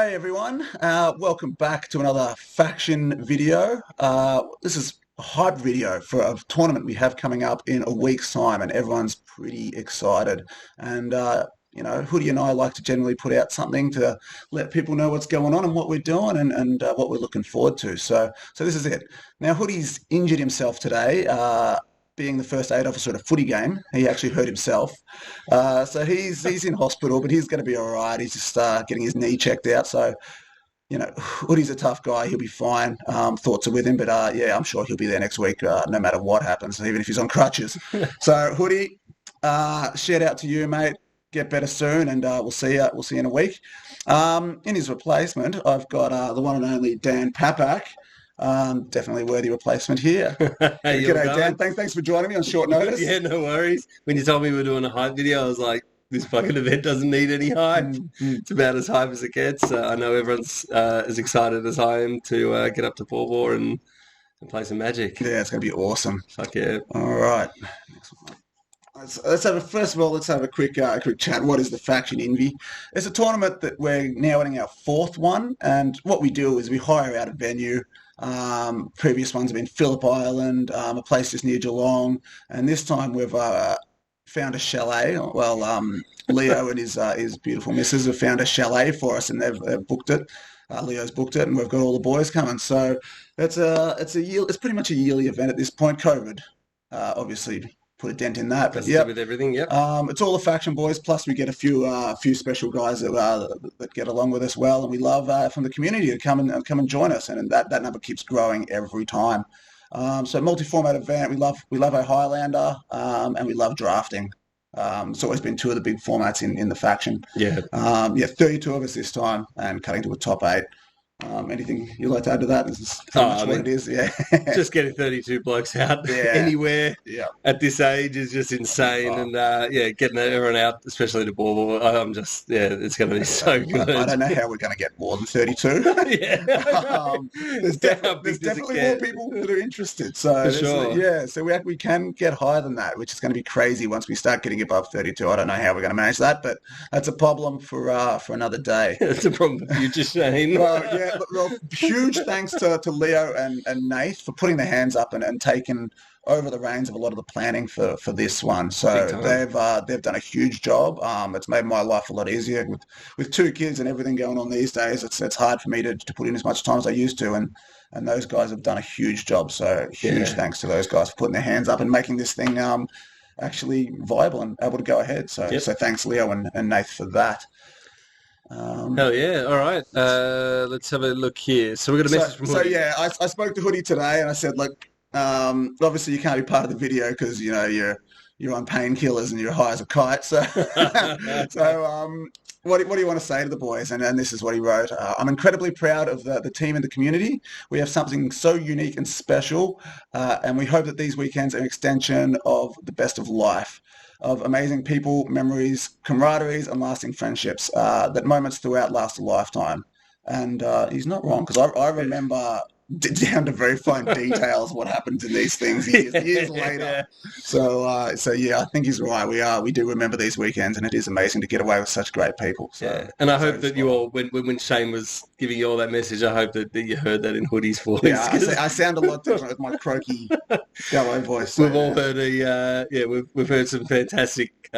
Hey everyone, welcome back to another faction video. This is a hype video for a tournament we have coming up in a week's time, and everyone's pretty excited. And Hoodie and I like to generally put out something to let people know what's going on and what we're doing and what we're looking forward to. So this is it. Now Hoodie's injured himself today. Being the first aid officer at a footy game, he actually hurt himself. So he's in hospital, but he's going to be all right. He's just getting his knee checked out. So, Hoodie's a tough guy. He'll be fine. Thoughts are with him, but yeah, I'm sure he'll be there next week, no matter what happens, even if he's on crutches. So, Hoodie, shout out to you, mate. Get better soon, and we'll see you. We'll see you in a week. In his replacement, I've got the one and only Dan Papak. Definitely worthy replacement here. G'day, Dan. Thanks for joining me on short notice. Yeah, no worries. When you told me we were doing a hype video, I was like, this fucking event doesn't need any hype. It's about as hype as it gets. I know everyone's as excited as I am to get up to Baw Baw and play some Magic. Yeah, it's going to be awesome. Fuck yeah. All right. Let's have a quick chat. What is the Faction Envy? It's a tournament that we're now in our fourth one, and what we do is we hire out a venue. Previous ones have been Phillip Island, a place just near Geelong, and this time we've found a chalet. Well, Leo and his beautiful missus have found a chalet for us, and they've booked it. Leo's booked it, and we've got all the boys coming. So it's pretty much a yearly event at this point. COVID, obviously, put a dent in that, but yeah, with everything, yep. It's all the faction boys. Plus, we get a few special guys that get along with us well, and we love from the community to come and join us, and that number keeps growing every time. So multi-format event. We love our Highlander, and we love drafting. It's always been two of the big formats in the faction. Yeah. 32 of us this time, and cutting to a top 8. Anything you'd like to add to that? This is pretty much what it is. Yeah. Just getting 32 blokes out anywhere at this age is just insane. And getting everyone out, especially to Baw Baw, it's going to be so good. I don't know how we're going to get more than 32. There's definitely more people that are interested. So so we can get higher than that, which is going to be crazy once we start getting above 32. I don't know how we're going to manage that, but that's a problem for another day. It's a problem for future Shane. Well, huge thanks to Leo and Nath for putting their hands up and taking over the reins of a lot of the planning for this one. So they've done a huge job. It's made my life a lot easier with 2 kids and everything going on these days. It's hard for me to put in as much time as I used to, and those guys have done a huge job. So huge thanks to those guys for putting their hands up and making this thing actually viable and able to go ahead. So thanks Leo and Nath for that. Hell yeah. All right. Let's have a look here. So we got a message from Hoody. I spoke to Hoodie today and I said, look, obviously you can't be part of the video because, you're on painkillers and you're high as a kite. So, what do you want to say to the boys? And this is what he wrote. I'm incredibly proud of the team and the community. We have something so unique and special, and we hope that these weekends are an extension of the best of life, of amazing people, memories, camaraderies, and lasting friendships, that moments throughout last a lifetime. And he's not wrong, because I remember down to very fine details what happens in these things years later. So I think he's right. We do remember these weekends, and it is amazing to get away with such great people. So, and I hope that you all, when Shane was giving you all that message, I hope that you heard that in Hoodie's voice. Yeah, I sound a lot different with my croaky yellow voice. So, we've all heard we've heard some fantastic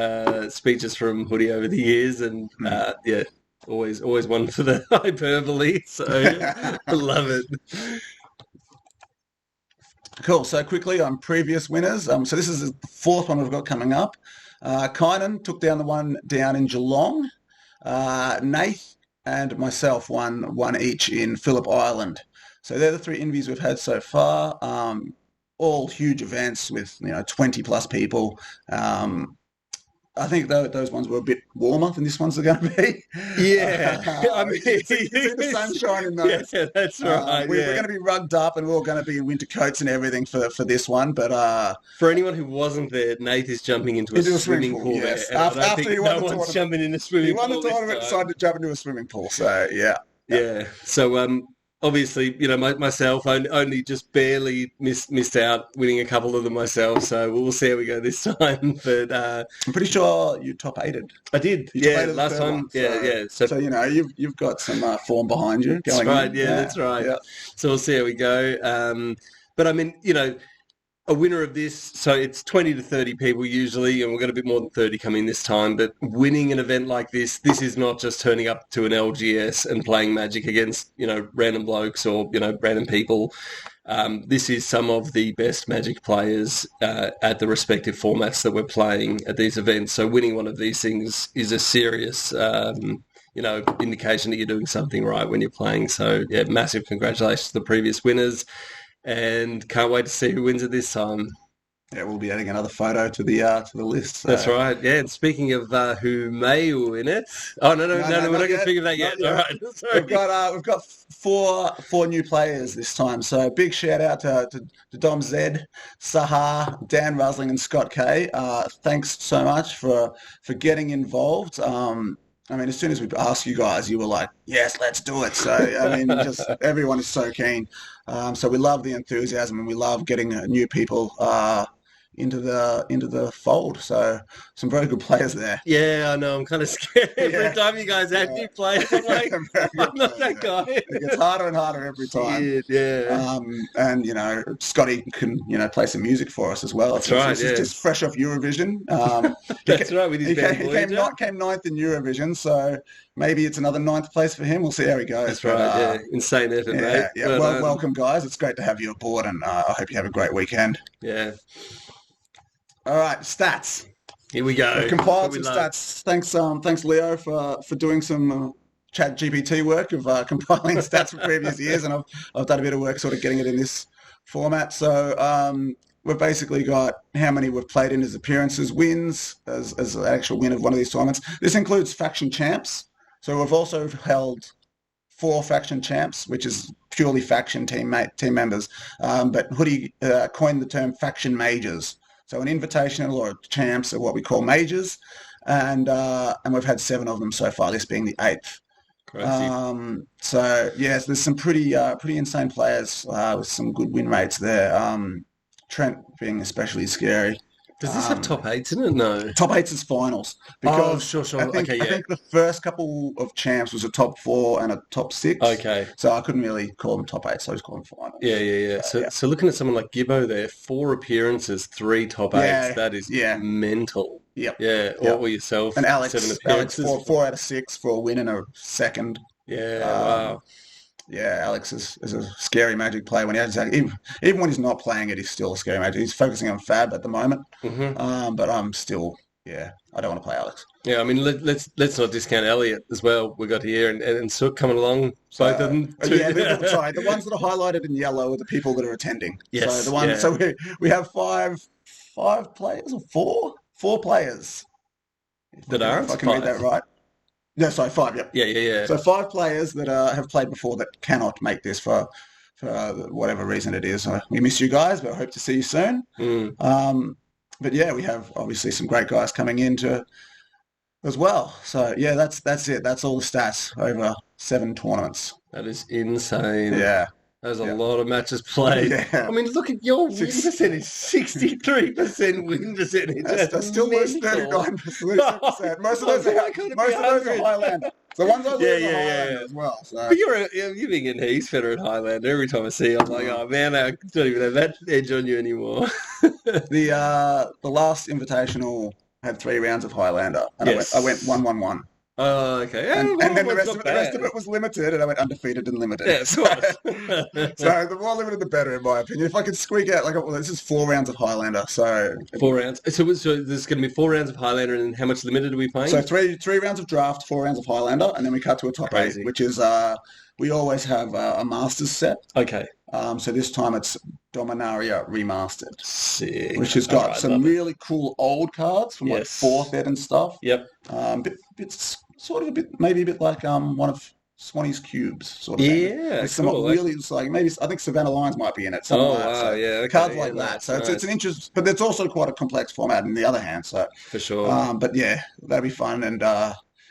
speeches from Hoodie over the years, and always one for the hyperbole, so I love it. Cool. So quickly on previous winners. So this is the 4th one we've got coming up. Kynan took down the one down in Geelong. Nath and myself won one each in Phillip Island. So they're the 3 envies we've had so far. All huge events with 20 plus people. I think those ones were a bit warmer than this one's going to be. Yeah. I mean, see the sunshine in those. Yeah, that's right. We're going to be rugged up, and we're all going to be in winter coats and everything for this one. But for anyone who wasn't there, Nath is jumping into a swimming pool. Yes. There, after he won the tournament, jumping in a swimming pool. He won the tournament, decided to jump into a swimming pool. So, yeah. Yeah. So, obviously, myself, only just barely missed out winning a couple of them myself. So we'll see how we go this time. But I'm pretty sure you top eighted. I did. You top Yeah, eighted the last third time. one. Yeah, So, yeah. so you've got some form behind you That's going right. in. Yeah, that's right. Yeah. So we'll see how we go. But I mean, a winner of this, so it's 20 to 30 people usually, and we've got a bit more than 30 coming this time, but winning an event like this is not just turning up to an LGS and playing Magic against, random blokes or, random people. This is some of the best Magic players at the respective formats that we're playing at these events. So winning one of these things is a serious, indication that you're doing something right when you're playing. So, yeah, massive congratulations to the previous winners. And can't wait to see who wins it this time. Yeah, we'll be adding another photo to the list. So. That's right. Yeah, and speaking of who may win it. Oh no, we're not going to speak of that yet. All right, sorry. We've got four new players this time. So big shout out to Dom Zed, Sahar, Dan Rusling, and Scott K. Thanks so much for getting involved. I mean, as soon as we asked you guys, you were like, yes, let's do it. So, I mean, just everyone is so keen. So we love the enthusiasm and we love getting new people into the fold. So some very good players there. Yeah, I know. I'm kind of scared. Every time you guys add new players, I'm like, I'm not that guy. It gets harder and harder every time. Yeah. And, Scotty can, play some music for us as well. That's right, He's just fresh off Eurovision. That's right, with his band came ninth in Eurovision, so maybe it's another ninth place for him. We'll see how he goes. That's right, yeah. Insane effort, mate. Yeah. Well, welcome, guys. It's great to have you aboard, and I hope you have a great weekend. Yeah. All right, stats. Here we go. We've compiled some stats. Thanks, Leo, for doing some Chat GPT work of compiling stats from previous years, and I've done a bit of work sort of getting it in this format. So we've basically got how many we've played in as appearances, wins as an actual win of one of these tournaments. This includes faction champs. So we've also held 4 faction champs, which is purely faction team members. But Hoody coined the term faction majors. So an invitational or champs are what we call majors, and we've had 7 of them so far. This being the 8th. Crazy. So yes, there's some pretty insane players with some good win rates there. Trent being especially scary. Does this have top 8s in it? No. Top 8s is finals. Because sure. I think the first couple of champs was a top 4 and a top 6. Okay. So I couldn't really call them top 8, so I just call them finals. Yeah. So looking at someone like Gibbo there, 4 appearances, 3 top 8s. That is mental. Yep. Yeah. Or yourself. And Alex, 7 appearances. 4 out of 6 for a win and a second. Yeah. Wow. Yeah, Alex is a scary Magic player. When even when he's not playing it, he's still a scary Magic. He's focusing on Fab at the moment, but I'm still, I don't want to play Alex. Yeah, I mean, let's not discount Elliot as well. We got here and Sook coming along, both of them. Sorry, the ones that are highlighted in yellow are the people that are attending. Yes, so the ones. So we have five players or four players that aren't. If I can read that right. No, sorry, 5, yep. Yeah. So 5 players that have played before that cannot make this for whatever reason it is. We miss you guys, but I hope to see you soon. But yeah, we have obviously some great guys coming into as well. So yeah, that's it. That's all the stats over 7 tournaments. That is insane. Yeah. There's a lot of matches played. Yeah. I mean, look at your win percentage, 63% win percentage. That's still most 39%. Most of those are Highlander. The ones I lose are Highlander as well. So. But you're being an East Feder at Highlander. Every time I see you, I'm like, oh man, I don't even have that edge on you anymore. The last Invitational had 3 rounds of Highlander, and I went 1-1-1. Oh, okay. And then the rest of it was limited, and I went undefeated and limited. Yeah, of course. So the more limited, the better, in my opinion. If I could squeak out, this is 4 rounds of Highlander, so... 4 rounds. So there's going to be 4 rounds of Highlander, and how much limited are we playing? So three rounds of draft, 4 rounds of Highlander, and then we cut to a top 8, which is... we always have a Masters set. Okay. So this time it's Dominaria Remastered. Sick. Which has got some really cool old cards from like 4th Ed and stuff. Yep. Maybe a bit like one of Swanee's cubes sort of thing. Yeah, it's cool. Really, it's like maybe I think Savannah Lions might be in it. Wow, so yeah, okay, cards like that. So it's an interest, but it's also quite a complex format. On the other hand, so for sure. But yeah, that'd be fun, and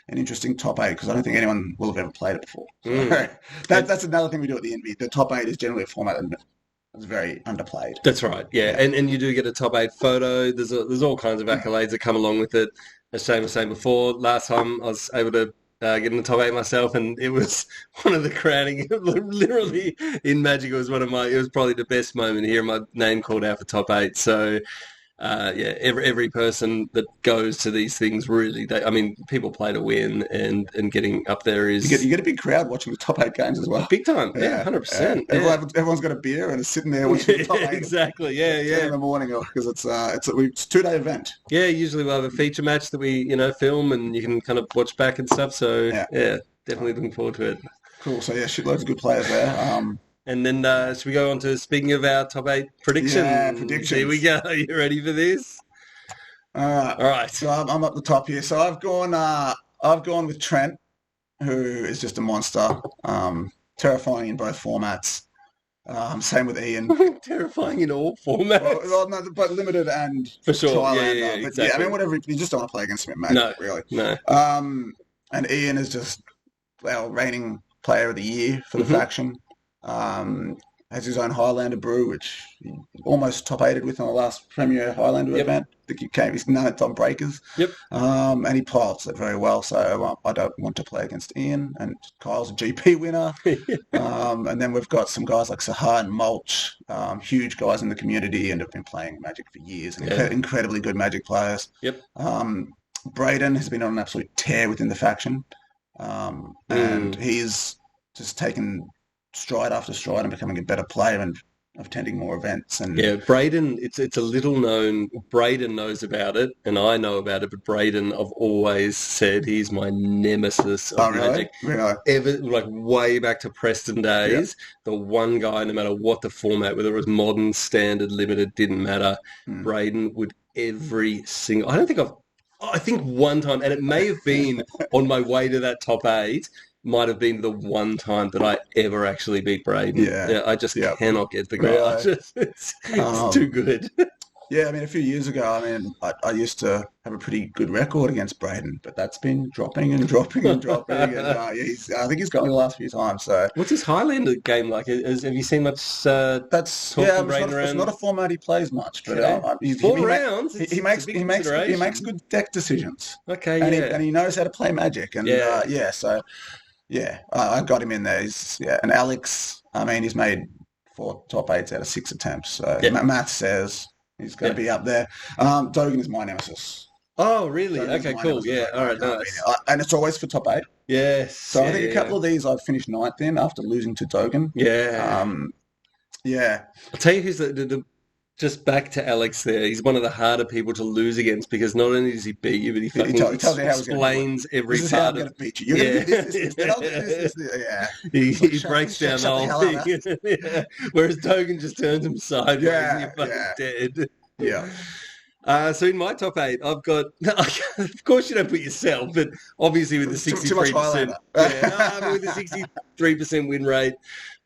an interesting top eight because I don't think anyone will have ever played it before. So Mm. that's another thing we do at the Envy. The top eight is generally a format that's very underplayed. That's right, yeah. Yeah. And you do get a top 8 photo. There's all kinds of accolades that come along with it. As Shane was saying before, last time I was able to get in the top 8 myself, and it was one of the crowning. Literally in Magic, it was it was probably the best moment hearing my name called out for top 8. So yeah, every person that goes to these things really, I mean, people play to win, and getting up there is You get a big crowd watching the top eight games as well. big time. Yeah, 100%. Yeah. Everyone's got a beer and is sitting there watching the top eight. Exactly. Yeah, at 10 yeah. in the morning because it's a 2-day event. Yeah, usually we'll have a feature match that we, film and you can kind of watch back and stuff. So yeah, definitely looking forward to it. Cool. So yeah, shitloads of good players there. And then should we go on to speaking of our top 8 predictions? Yeah, predictions. Here we go. Are you ready for this? All right. So I'm up the top here. So I've gone with Trent, who is just a monster, terrifying in both formats. Same with Ian. Terrifying in all formats. Well, no, but limited and For sure. Thailander. Yeah, But exactly. yeah, I mean, whatever. You just don't want to play against him in Magic, really. No. And Ian is just, reigning player of the year for the faction. Has his own Highlander brew, which he almost top 8'd with on the last Premier Highlander event. I think he's 9th on breakers. Yep. And he pilots it very well, so I don't want to play against Ian. And Kyle's a GP winner. And then we've got some guys like Sahar and Mulch, huge guys in the community and have been playing Magic for years and incredibly good Magic players. Yep. Braden has been on an absolute tear within the faction. And he's just taken stride after stride and becoming a better player and attending more events. And yeah, Braden, it's a little known. Braden knows about it, and I know about it. But Braden, I've always said he's my nemesis of Magic. Really? Ever, like way back to Preston days, the one guy, no matter what the format, whether it was modern, standard, limited, didn't matter. Braden would every single. I think one time, and it may have been on my way to that top 8. Might have been the one time that I ever actually beat Braden. Yeah, I just cannot get the guy. Really? It's too good. Yeah, I mean, a few years ago, I used to have a pretty good record against Braden, but that's been dropping and dropping and dropping. And I think he's got me the last few times. So what's his Highlander game like? Have you seen much? That's Braden around? It's not a format he plays much, but Four rounds. He makes good deck decisions. Okay, and he knows how to play Magic, and so. Yeah, I got him in there. And Alex, he's made 4 top 8s out of 6 attempts. So math says he's going to be up there. Dogan is my nemesis. Oh, really? Okay, cool. Yeah, all right, nice. And it's always for top 8. Yes. So I think a couple of these I've finished 9th in after losing to Dogan. Yeah. I'll tell you who's the just back to Alex there. He's one of the harder people to lose against because not only does he beat you, but he fucking explains every this is part how I'm going to beat you. You're going to do this, then I'll do this. He breaks down the whole thing. Whereas Dogan just turns him sideways and you're fucking dead. Yeah. So in my top 8, I've got, of course you don't put yourself, but obviously with the 63%, with the 63% win rate,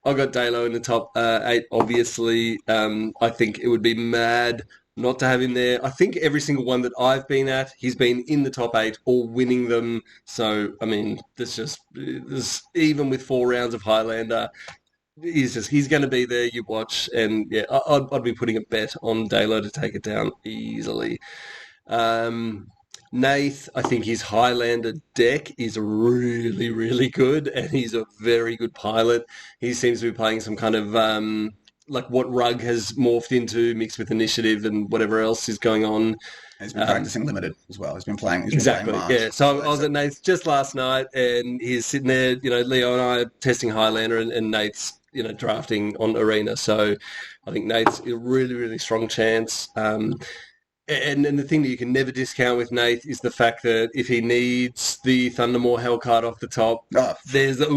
I've got Dalo in the top 8, obviously. I think it would be mad not to have him there. I think every single one that I've been at, he's been in the top 8 or winning them. So, I mean, there's even with 4 rounds of Highlander, he's going to be there, you watch. And yeah, I'd be putting a bet on Dalo to take it down easily. Nath, I think his Highlander deck is really, really good, and he's a very good pilot. He seems to be playing some kind of like what Rug has morphed into, mixed with initiative and whatever else is going on. He's been practicing limited as well. He's been playing. Exactly. Yeah. So I was at Nath's just last night, and he's sitting there. Leo and I are testing Highlander, and Nath's drafting on Arena. So I think Nath's a really, really strong chance. And the thing that you can never discount with Nath is the fact that if he needs the Thundermaw Hell card off the top, there's the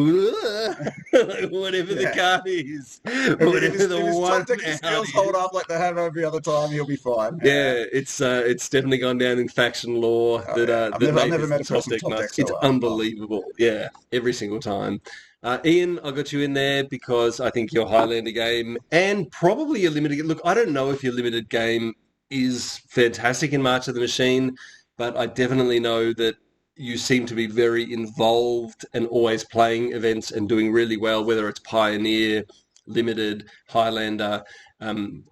whatever the card is, whatever the one. If his skills hold up like they have every other time, he'll be fine. Yeah, it's definitely gone down in faction lore I've never met a person top deck so it's unbelievable. Yeah, every single time. Ian, I got you in there because I think your Highlander game and probably your limited. Look, I don't know if your limited game is fantastic in March of the Machine, but I definitely know that you seem to be very involved and always playing events and doing really well, whether it's Pioneer, Limited, Highlander.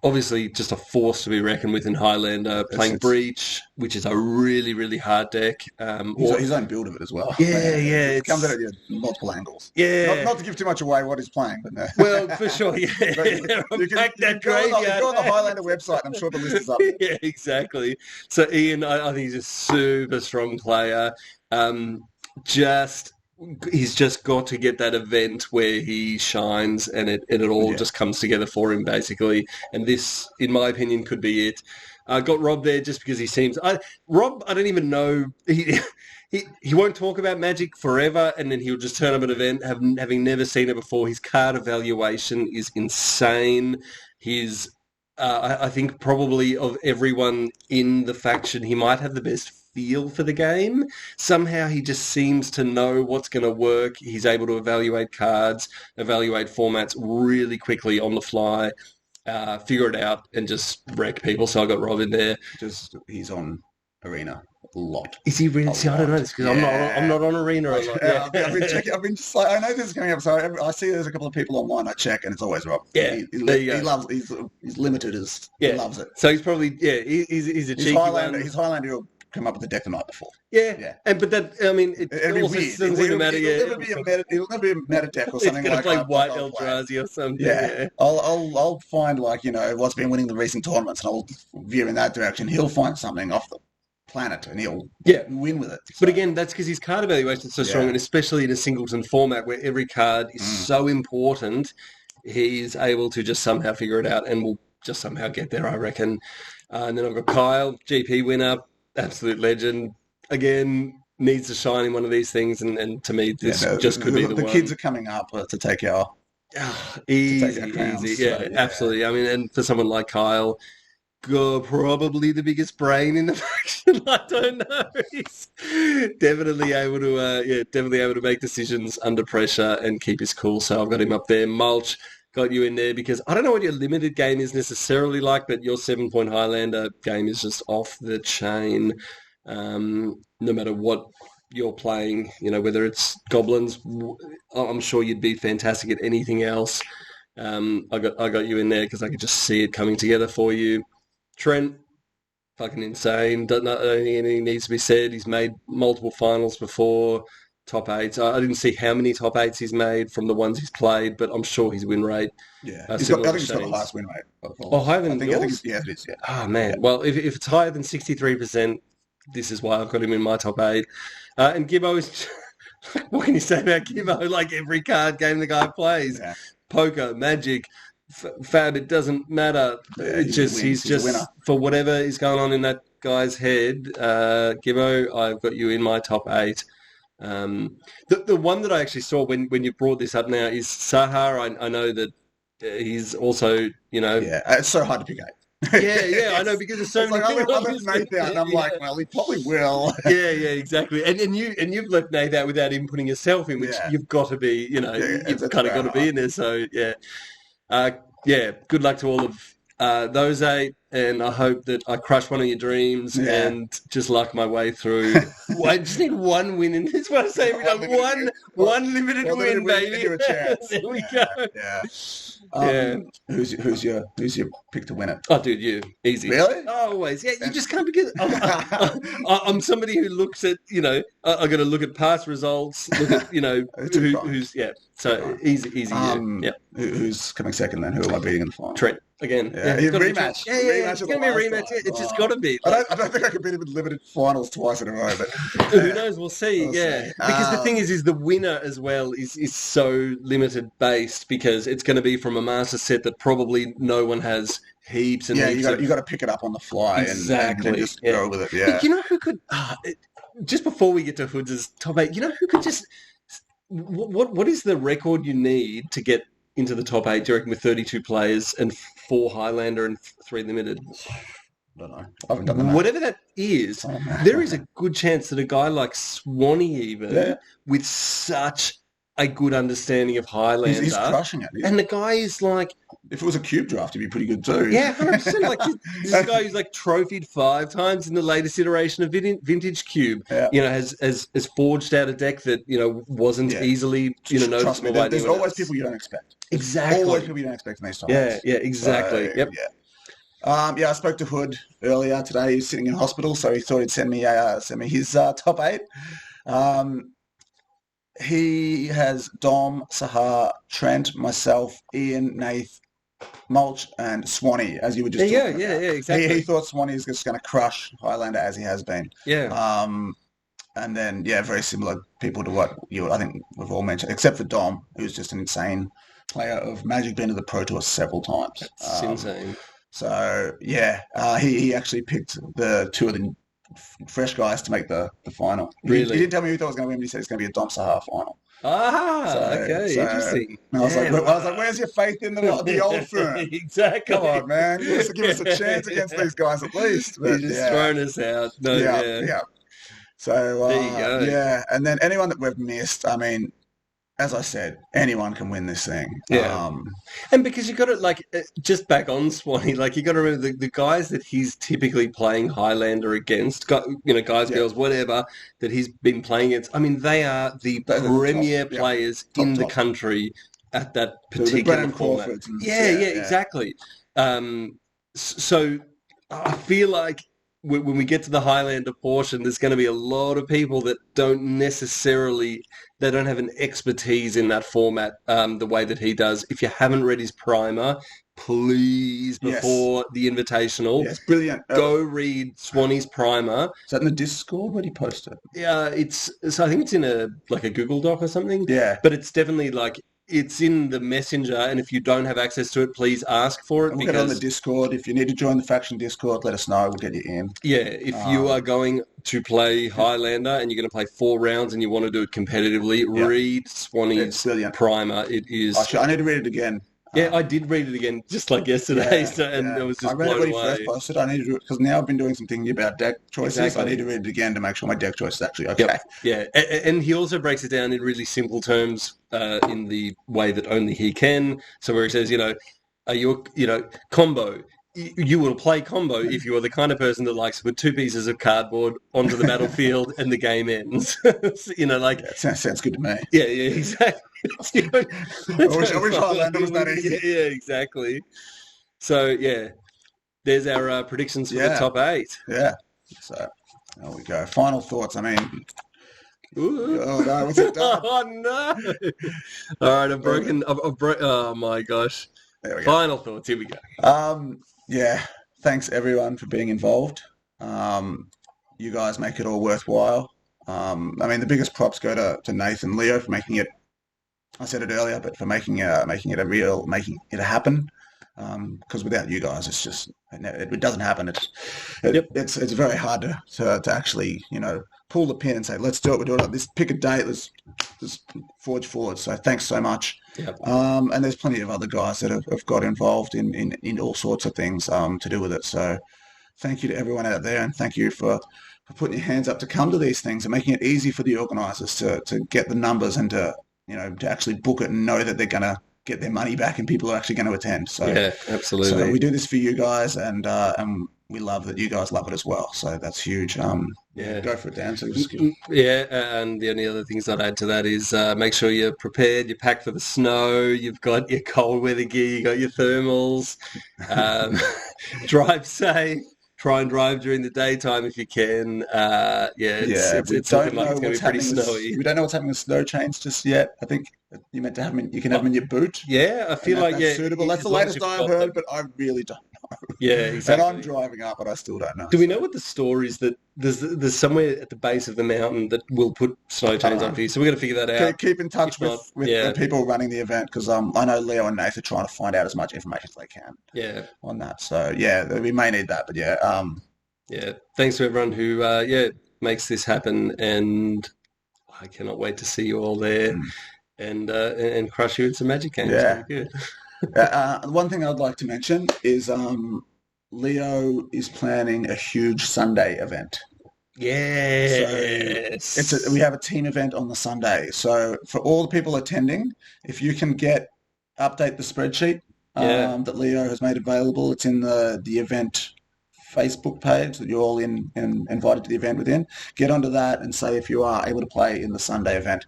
Obviously, just a force to be reckoned with in Highlander. Playing Breach, which is a really, really hard deck. His own build of it as well. Yeah, yeah. It comes out at multiple angles. Yeah. Not to give too much away what he's playing, but no. Well, for sure, yeah. You can go on the Highlander website, and I'm sure the list is up there. Yeah, exactly. So Ian, I think he's a super strong player. He's just got to get that event where he shines, and it all just comes together for him, basically. And this, in my opinion, could be it. I got Rob there just because he seems... Rob, I don't even know... He won't talk about Magic forever, and then he'll just turn up at an event having never seen it before. His card evaluation is insane. I think probably of everyone in the faction, he might have the best feel for the game. Somehow he just seems to know what's going to work. He's able to evaluate cards, evaluate formats really quickly on the fly, figure it out, and just wreck people. So I got Rob in there. He's on Arena a lot. Is he really? See, I don't know this because I'm not on Arena a lot. Yeah. I've been checking. I know this is coming up, so I see there's a couple of people online. I check, and it's always Rob. Yeah, he loves. He's limited as he loves it. So he's probably he's a cheeky one. His Highlander will come up with the deck the night before. Yeah. But that, I mean, it also doesn't seem to matter. It'll never be a meta deck or something. It's going to play White Eldrazi or something. Yeah. I'll find what's been winning the recent tournaments, and I'll veer in that direction. He'll find something off the planet, and he'll win with it. So. But again, that's because his card evaluation is so strong, and especially in a singleton format where every card is so important, he's able to just somehow figure it out, and will just somehow get there, I reckon. And then I've got Kyle, GP winner, absolute legend. Again, needs to shine in one of these things, and to me, this just could be the one. The kids are coming up to take our... Easy. Yeah, absolutely. I mean, and for someone like Kyle... probably the biggest brain in the faction. I don't know. He's definitely able to make decisions under pressure and keep his cool. So I've got him up there. Mulch, got you in there because I don't know what your limited game is necessarily like, but your 7-point Highlander game is just off the chain. No matter what you're playing, whether it's goblins, I'm sure you'd be fantastic at anything else. I got you in there because I could just see it coming together for you. Trent, fucking insane. Don't think anything needs to be said. He's made multiple finals before, top 8s. I didn't see how many top 8s he's made from the ones he's played, but I'm sure his win rate. Yeah, I think he's got the highest win rate. Higher than yours? I think it is, yeah. Oh, man. Yeah. Well, if it's higher than 63%, this is why I've got him in my top 8. And Gibbo is... what can you say about Gibbo? Like every card game the guy plays. Yeah. Poker, Magic... Fab, it doesn't matter. He's just for whatever is going on in that guy's head. Gibbo, I've got you in my top 8. The one that I actually saw when you brought this up now is Sahar. I know that he's also, Yeah, it's so hard to pick 8. Yeah, I know because there's so many people. I left Nate out, and I'm like, well, he probably will. Yeah, exactly. And you've left Nate out without him putting yourself in, which you've got to be, you've kind of got to be in there. So yeah. Good luck to all of those 8, and I hope that I crush one of your dreams and just luck my way through. I just need one win in this. What I say every time, one limited win, baby. A chance. There we go. Yeah. Who's your pick to win it? Oh, dude, you easy. Really? Always. Yeah, you just can't because I'm somebody who looks at I got to look at past results. Look at who's So easy. Who's coming second then? Who am I beating in the final? Trent again. Rematch. Yeah. It's going to be a rematch. It's just got to be. I don't think I could beat him in limited finals twice in a row. But who knows? We'll see. Because the thing is the winner as well is so limited based because it's going to be from a master set that probably no one has heaps and heaps. You got to pick it up on the fly and just go with it. Yeah. But you know who could? Just before we get to Hoods' top 8, you know who could just? What is the record you need to get into the top 8, do you reckon, with 32 players and 4 Highlander and 3 limited? I don't know. I haven't done that. Whatever that is, there is a good chance that a guy like Swanee with such a good understanding of Highlander. He's crushing it. And the guy is like, if it was a cube draft, he'd be pretty good too. yeah, 100%. Like this guy who's like trophied 5 times in the latest iteration of Vintage Cube. Yeah. You know, has forged out a deck that wasn't easily Trust me, noticeable by there's anyone always else. people you don't expect. Exactly. Always people you don't expect in these times. Yeah, exactly. So, yep. Yeah. I spoke to Hood earlier today. He's sitting in hospital, so he thought he'd send me his top 8. He has Dom, Sahar, Trent, myself, Ian, Nath, Mulch, and Swanee, as you were just talking about. Yeah, exactly. He thought Swanee is just going to crush Highlander as he has been. Yeah. And then, very similar people to what I think we've all mentioned, except for Dom, who's just an insane player of Magic, been to the Pro Tour several times. That's insane. So, he actually picked the 2 of the fresh guys to make the final. Really? He didn't tell me who thought was going to win, but he said it's going to be a Dom Sahar final. Okay, interesting. I was like, where's your faith in the old firm? Exactly. Come on, man. You have to give us a chance against these guys at least. But, He's just thrown us out. No, yeah. So, there you go. Yeah, and then anyone that we've missed, I mean, as I said, anyone can win this thing. Yeah. And because you got to, just back on Swanee, you got to remember the guys that he's typically playing Highlander against, guys, girls, whatever, that he's been playing against. I mean, they are the premier players in the country at that particular format. Exactly. So I feel like when we get to the Highlander portion, there's going to be a lot of people that don't have an expertise in that format the way that he does. If you haven't read his primer, please, before the Invitational, brilliant. Go read Swanee's primer. Is that in the Discord? Where did he post it? Yeah, I think it's in a Google Doc or something. Yeah. But it's definitely it's in the Messenger, and if you don't have access to it, please ask for it. We'll get it on the Discord. If you need to join the faction Discord, let us know. We'll get you in. Yeah, if you are going to play Highlander and you're going to play 4 rounds and you want to do it competitively, read Swanee's primer. It is. I need to read it again. Yeah, I did read it again just like yesterday, it was just blown away. I read it when he first posted. I need to do it because now I've been doing some thinking about deck choices. Exactly. I need to read it again to make sure my deck choice is actually okay. Yep. Yeah, and he also breaks it down in really simple terms in the way that only he can. So where he says, are you, combo. You will play combo if you are the kind of person that likes to put 2 pieces of cardboard onto the battlefield and the game ends. Sounds good to me. Yeah, exactly. I wish Highlander was that easy. Yeah, exactly. So, there's our predictions for the top 8. Yeah. So, there we go. Final thoughts. I mean... Ooh. Oh, no. What's it done? Oh, no. All right, I've broken... oh, my gosh. There we go. Final thoughts. Here we go. Thanks everyone for being involved. You guys make it all worthwhile. I mean, the biggest props go to Nathan Leo for making it. I said it earlier, but for making it happen. Because without you guys, it's just it doesn't happen. It's very hard to actually pull the pin and say let's do it. We're doing it. Let's pick a date. Let's forge forward. So thanks so much. Yep. And there's plenty of other guys that have got involved in all sorts of things to do with it. So thank you to everyone out there, and thank you for putting your hands up to come to these things and making it easy for the organisers to get the numbers and to actually book it and know that they're going to get their money back and people are actually going to attend. So yeah, absolutely. So we do this for you guys, and we love that you guys love it as well. So that's huge. Go for it, Dan. So yeah, and the only other things I'd add to that is make sure you're prepared. You're packed for the snow. You've got your cold weather gear. You got your thermals. Drive safe. Try and drive during the daytime if you can. It's looking like it's going to be pretty snowy. We don't know what's happening with snow chains just yet. I think you meant to have them. You can have them in your boot. Yeah, I feel that's suitable. That's the latest I've heard, but I really don't know. Yeah, exactly. And I'm driving up, but I still don't know. Do we know what the store is that there's somewhere at the base of the mountain that will put snow chains on for you? So we're going to figure that out. Keep in touch with the people running the event, because I know Leo and Nathan are trying to find out as much information as they can. Yeah. On that. So we may need that, but thanks to everyone who makes this happen, and I cannot wait to see you all there and crush you in some Magic games. Yeah. Good. One thing I'd like to mention is Leo is planning a huge Sunday event. So we Yes. have a team event on the Sunday. So for all the people attending, if you can update the spreadsheet Yeah. that Leo has made available, it's in the event Facebook page that you're all invited to the event within. Get onto that and say if you are able to play in the Sunday event.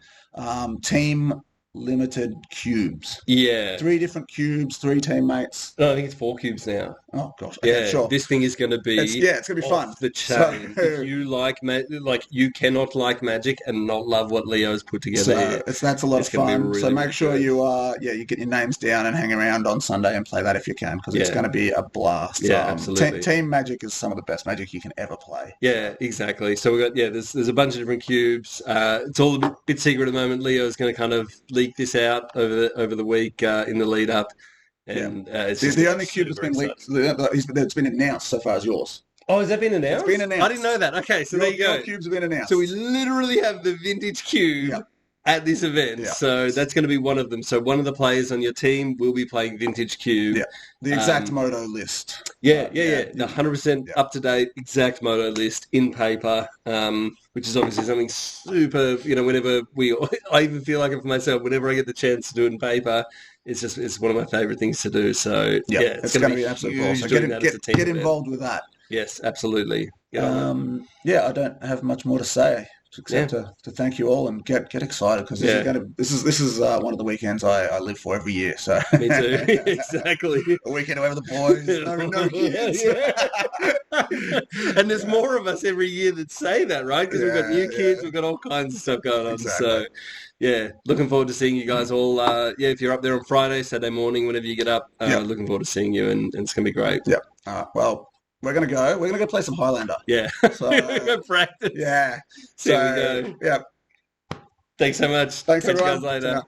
Team limited cubes. Yeah. 3 different cubes, 3 teammates. No, I think it's 4 cubes now. Oh gosh. Okay, Yeah, sure. this thing is going to be It's gonna be fun. off the So chain. If you like you cannot like Magic and not love what Leo's put together here. that's a lot of It's going to be fun. So really, make really sure good. you get your names down and hang around on Sunday and play that if you can, because it's Yeah, going to be a blast. yeah, absolutely. Team Magic is some of the best Magic you can ever play. Yeah, exactly. So we got there's a bunch of different cubes. It's all a bit secret at the moment. Leo's going to kind of leak this out over the week in the lead up, Yeah. and it's The, just the gonna be only cube that's super been exciting. leaked that's been announced so far is yours. Oh, has that been It's been announced? I didn't announced. know that. Okay, so there you Your go. cubes have been announced. So we literally have the vintage cube Yeah. at this event. Yeah. So that's going to be one of them. So one of the players on your team will be playing vintage cube. Yeah. The exact Um, moto list. Yeah. Yeah. The 100% Yeah. up to date exact moto list in paper, which is obviously something super. Whenever I even feel like it for myself. Whenever I get the chance to do it in paper, it's one of my favorite things to do. So Yeah, yeah, it's going to be absolutely huge awesome. doing that as a team Get event. involved with that. Yes, absolutely. Get on it. Yeah, I don't have much more to say except to thank you all and get excited because Yeah. this is one of the weekends I live for every year. So Me too. Exactly. a weekend where the boys, no kids. And there's more of us every year that say that, right? Because we've got new kids, Yeah. we've got all kinds of stuff going on. Exactly. So, yeah, looking forward to seeing you guys all. If you're up there on Friday, Saturday morning, whenever you get up, Yeah. looking forward to seeing you, and it's going to be great. Yeah. Well, we're gonna go. We're gonna go play some Highlander. Yeah. So Go practice. yeah. There we go. Yeah. Thanks so much. Thanks Catch you everyone. guys later. Ta-ra.